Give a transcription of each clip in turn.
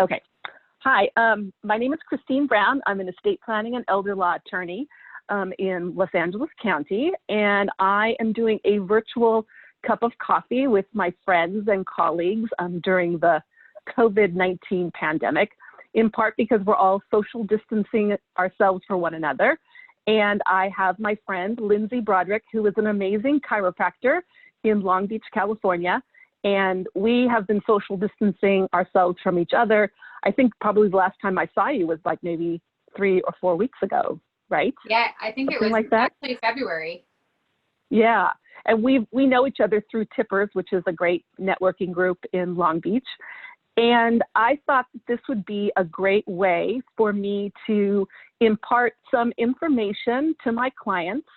Okay. Hi, my name is Christine Brown. I'm an estate planning and elder law attorney in Los Angeles County, and I am doing a virtual cup of coffee with my friends and colleagues during the COVID-19 pandemic, in part because we're all social distancing ourselves from one another. And I have my friend, Lindsay Broderick, who is an amazing chiropractor in Long Beach, California. And we have been social distancing ourselves from each other. I think probably the last time I saw you was like maybe 3 or 4 weeks ago, right? Yeah, I think Something it was like that. actually February. Yeah, and we know each other through Tippers, which is a great networking group in Long Beach. And I thought that this would be a great way for me to impart some information to my clients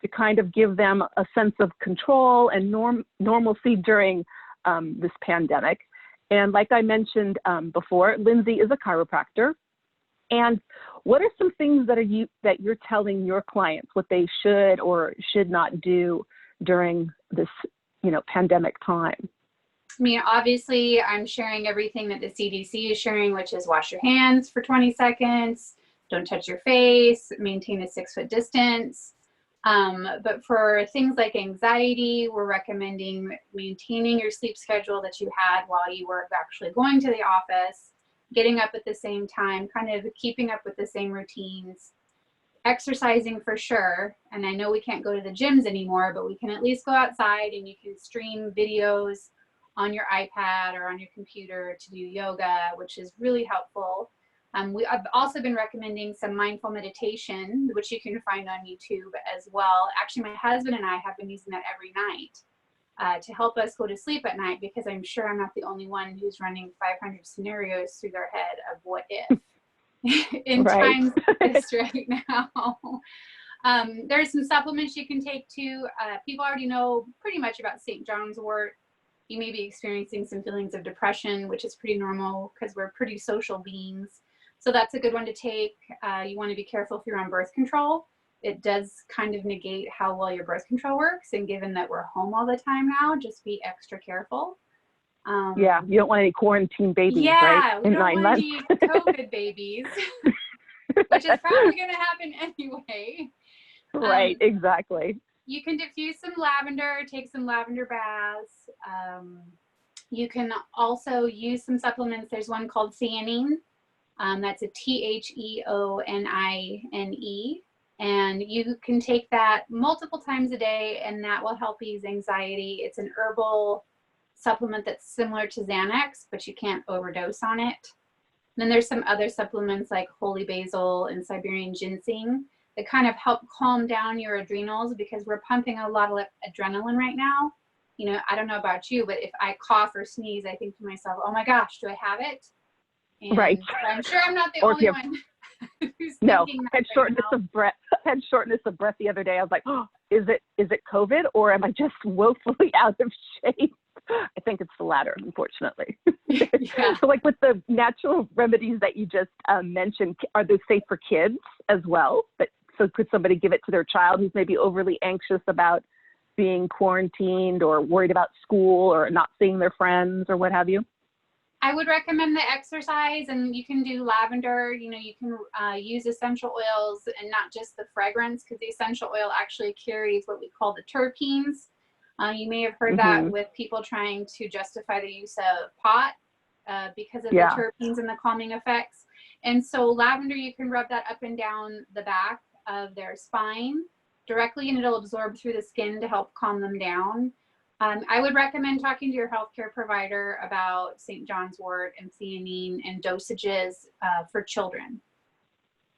to kind of give them a sense of control and normalcy during this pandemic. And like I mentioned before, Lindsay is a chiropractor. And what are some things that you're telling your clients what they should or should not do during this, pandemic time? I mean, obviously, I'm sharing everything that the CDC is sharing, which is wash your hands for 20 seconds, don't touch your face, maintain a 6-foot distance. But for things like anxiety, we're recommending maintaining your sleep schedule that you had while you were actually going to the office, getting up at the same time, kind of keeping up with the same routines, exercising for sure. And I know we can't go to the gyms anymore, but we can at least go outside and you can stream videos on your iPad or on your computer to do yoga, which is really helpful. I've also been recommending some mindful meditation, which you can find on YouTube as well. Actually, my husband and I have been using that every night to help us go to sleep at night, because I'm sure I'm not the only one who's running 500 scenarios through their head of what if in Right. times like this right now. There's some supplements you can take too. People already know pretty much about St. John's wort. You may be experiencing some feelings of depression, which is pretty normal because we're pretty social beings. So that's a good one to take. You want to be careful if you're on birth control. It does kind of negate how well your birth control works. And given that we're home all the time now, just be extra careful. Yeah, you don't want any quarantine babies, right? We don't want any COVID babies, which is probably going to happen anyway. Right, exactly. You can diffuse some lavender, take some lavender baths. You can also use some supplements. There's one called theanine. That's a THEONINE. And you can take that multiple times a day, and that will help ease anxiety. It's an herbal supplement that's similar to Xanax, but you can't overdose on it. And then there's some other supplements like holy basil and Siberian ginseng that kind of help calm down your adrenals, because we're pumping a lot of adrenaline right now. I don't know about you, but if I cough or sneeze, I think to myself, oh my gosh, do I have it? And right. I'm sure I'm not the only one who's thinking that had shortness of breath. Had shortness of breath the other day. I was like, oh, is it COVID, or am I just woefully out of shape? I think it's the latter, unfortunately. Yeah. So like with the natural remedies that you just mentioned, are those safe for kids as well? So could somebody give it to their child who's maybe overly anxious about being quarantined or worried about school or not seeing their friends or what have you? I would recommend the exercise, and you can do lavender. You can use essential oils and not just the fragrance, because the essential oil actually carries what we call the terpenes. You may have heard that with people trying to justify the use of pot because of the terpenes and the calming effects. And so lavender, you can rub that up and down the back of their spine directly, and it'll absorb through the skin to help calm them down. I would recommend talking to your healthcare provider about St. John's wort and theanine and dosages for children.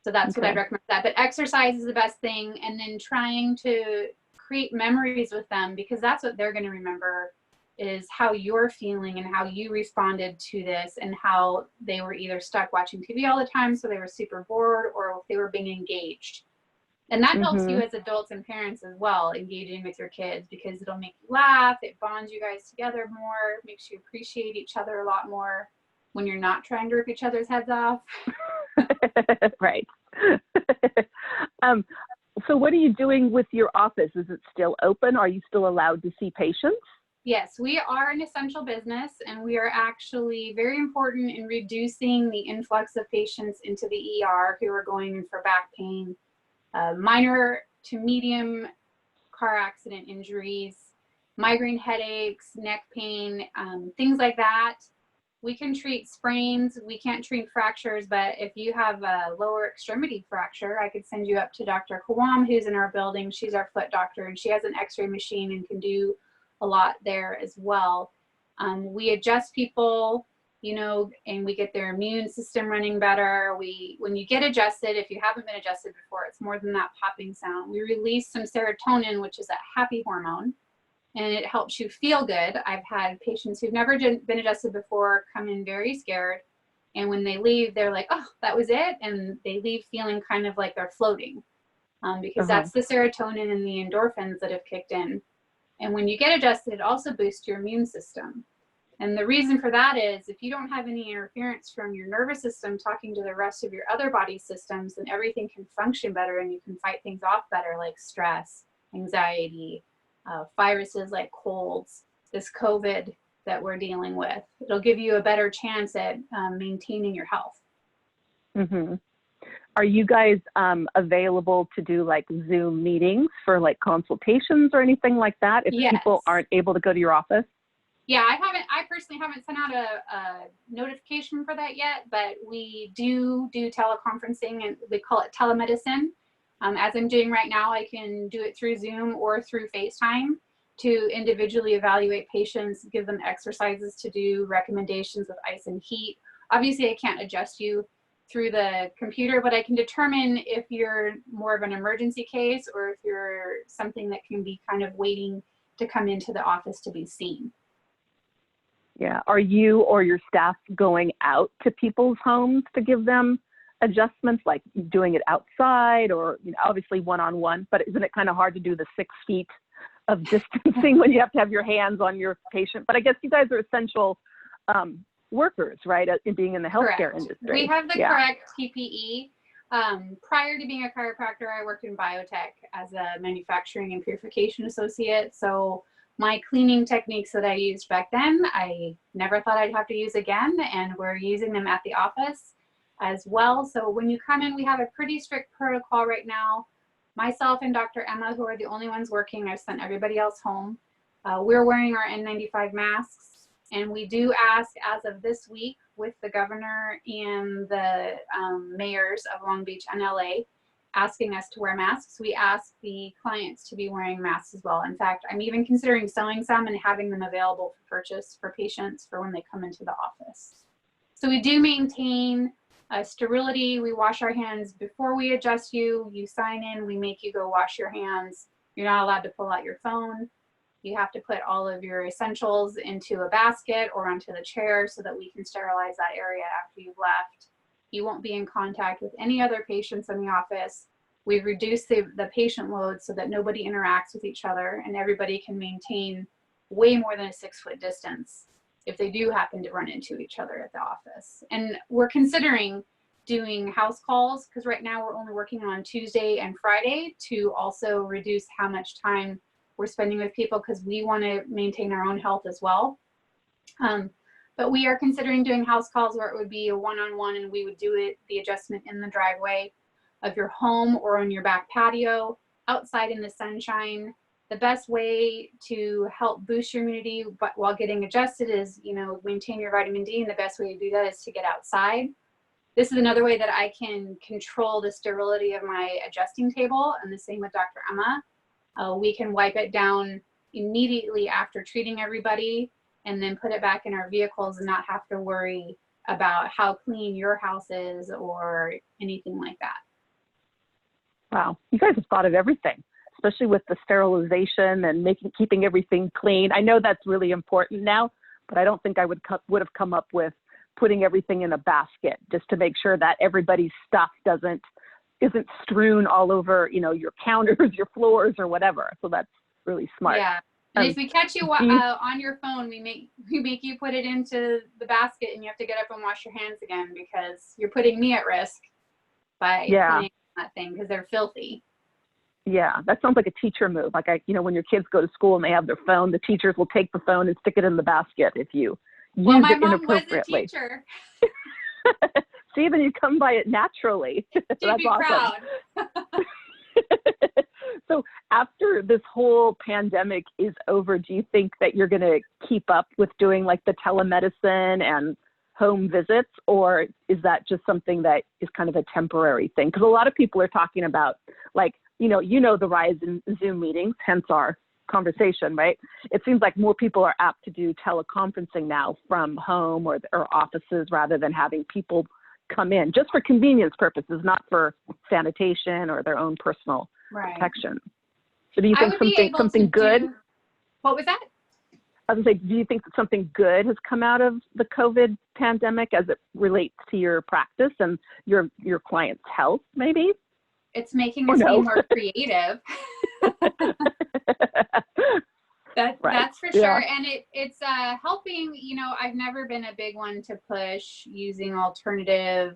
So that's what I'd recommend that. But exercise is the best thing, and then trying to create memories with them, because that's what they're going to remember, is how you're feeling and how you responded to this, and how they were either stuck watching TV all the time, so they were super bored, or if they were being engaged. And that helps you as adults and parents as well, engaging with your kids, because it'll make you laugh. It bonds you guys together more, makes you appreciate each other a lot more when you're not trying to rip each other's heads off. Right. So what are you doing with your office? Is it still open? Are you still allowed to see patients? Yes, we are an essential business, and we are actually very important in reducing the influx of patients into the ER who are going in for back pain, minor to medium car accident injuries, migraine headaches, neck pain, things like that. We can treat sprains. We can't treat fractures, but if you have a lower extremity fracture, I could send you up to Dr. Kawam, who's in our building. She's our foot doctor, and she has an x-ray machine and can do a lot there as well. We adjust people, you know, and we get their immune system running better. When you get adjusted, if you haven't been adjusted before, it's more than that popping sound. We release some serotonin, which is a happy hormone, and it helps you feel good. I've had patients who've never been adjusted before come in very scared, and when they leave, they're like, oh, that was it, and they leave feeling kind of like they're floating, because that's the serotonin and the endorphins that have kicked in. And when you get adjusted, it also boosts your immune system. And the reason for that is if you don't have any interference from your nervous system talking to the rest of your other body systems, then everything can function better and you can fight things off better, like stress, anxiety, viruses like colds, this COVID that we're dealing with. It'll give you a better chance at maintaining your health. Mm-hmm. Are you guys available to do like Zoom meetings for like consultations or anything like that if people aren't able to go to your office? Yeah, I personally haven't sent out a notification for that yet, but we do teleconferencing, and we call it telemedicine. As I'm doing right now, I can do it through Zoom or through FaceTime to individually evaluate patients, give them exercises to do, recommendations of ice and heat. Obviously, I can't adjust you through the computer, but I can determine if you're more of an emergency case or if you're something that can be kind of waiting to come into the office to be seen. Yeah. Are you or your staff going out to people's homes to give them adjustments, like doing it outside or, you know, obviously one-on-one, but isn't it kind of hard to do the 6 feet of distancing when you have to have your hands on your patient? But I guess you guys are essential workers, right, in being in the healthcare industry. We have the correct PPE. Prior to being a chiropractor, I worked in biotech as a manufacturing and purification associate. So my cleaning techniques that I used back then, I never thought I'd have to use again, and we're using them at the office as well. So when you come in, we have a pretty strict protocol right now. Myself and Dr. Emma, who are the only ones working, I've sent everybody else home. We're wearing our N95 masks. And we do ask, as of this week, with the governor and the mayors of Long Beach and LA asking us to wear masks, we ask the clients to be wearing masks as well. In fact, I'm even considering sewing some and having them available for purchase for patients for when they come into the office. So we do maintain sterility. We wash our hands before we adjust you. You sign in, we make you go wash your hands. You're not allowed to pull out your phone. You have to put all of your essentials into a basket or onto the chair so that we can sterilize that area after you've left. You won't be in contact with any other patients in the office. We've reduced the patient load so that nobody interacts with each other and everybody can maintain way more than a 6-foot distance if they do happen to run into each other at the office. And we're considering doing house calls because right now we're only working on Tuesday and Friday to also reduce how much time we're spending with people because we want to maintain our own health as well. But we are considering doing house calls where it would be a one-on-one and we would do the adjustment in the driveway of your home or on your back patio, outside in the sunshine. The best way to help boost your immunity but while getting adjusted is, you know, maintain your vitamin D, and the best way to do that is to get outside. This is another way that I can control the sterility of my adjusting table, and the same with Dr. Emma. We can wipe it down immediately after treating everybody and then put it back in our vehicles and not have to worry about how clean your house is or anything like that. Wow, you guys have thought of everything, especially with the sterilization and keeping everything clean. I know that's really important now, but I don't think I would have come up with putting everything in a basket just to make sure that everybody's stuff isn't strewn all over, you know, your counters, your floors, or whatever. So that's really smart. Yeah. And if we catch you on your phone, we make you put it into the basket, and you have to get up and wash your hands again because you're putting me at risk by putting that thing because they're filthy. Yeah, that sounds like a teacher move. Like when your kids go to school and they have their phone, the teachers will take the phone and stick it in the basket if you Well, use my it mom was a inappropriately. teacher. See, then you come by it naturally. She'd That's be awesome. proud. So after this whole pandemic is over, do you think that you're going to keep up with doing like the telemedicine and home visits, or is that just something that is kind of a temporary thing? Because a lot of people are talking about like, the rise in Zoom meetings, hence our conversation, right? It seems like more people are apt to do teleconferencing now from home or offices rather than having people come in just for convenience purposes, not for sanitation or their own personal protection. So do you think something good? What was that? I was like, do you think that something good has come out of the COVID pandemic as it relates to your practice and your clients' health, maybe? It's making us be more creative. That's for sure. Yeah. And it's helping, I've never been a big one to push using alternative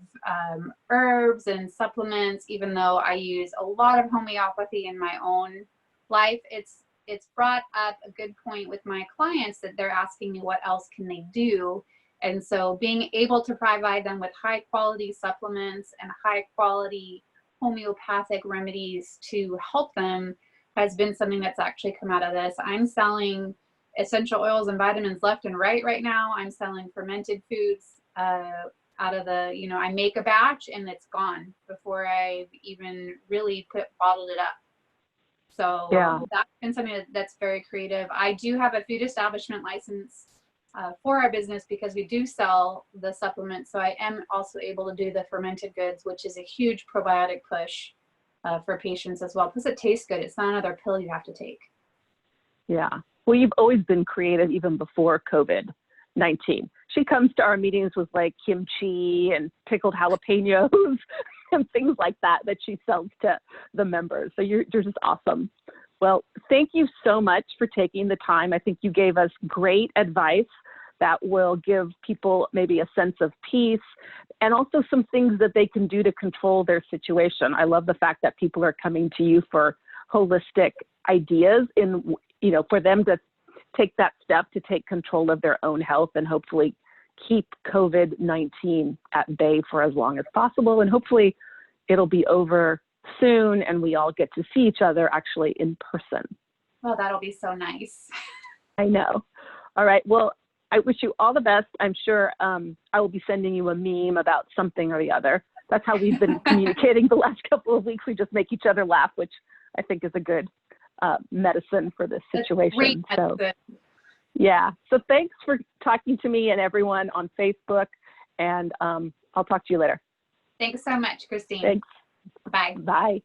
herbs and supplements, even though I use a lot of homeopathy in my own life. It's brought up a good point with my clients that they're asking me what else can they do. And so being able to provide them with high quality supplements and high quality homeopathic remedies to help them has been something that's actually come out of this. I'm selling essential oils and vitamins left and right now. I'm selling fermented foods out of the, I make a batch and it's gone before I've even really bottled it up. So that's been something that's very creative. I do have a food establishment license for our business because we do sell the supplements. So I am also able to do the fermented goods, which is a huge probiotic push for patients as well. Plus it tastes good. It's not another pill you have to take. Yeah. Well, you've always been creative even before COVID-19. She comes to our meetings with like kimchi and pickled jalapenos and things like that she sells to the members. So you're just awesome. Well, thank you so much for taking the time. I think you gave us great advice that will give people maybe a sense of peace and also some things that they can do to control their situation. I love the fact that people are coming to you for holistic ideas for them to take that step to take control of their own health and hopefully keep COVID-19 at bay for as long as possible. And hopefully it'll be over soon and we all get to see each other actually in person. Well, that'll be so nice. I know. All right. Well, I wish you all the best. I'm sure I will be sending you a meme about something or the other. That's how we've been communicating the last couple of weeks. We just make each other laugh, which I think is a good medicine for this situation. So, yeah. So thanks for talking to me and everyone on Facebook. And I'll talk to you later. Thanks so much, Christine. Thanks. Bye. Bye.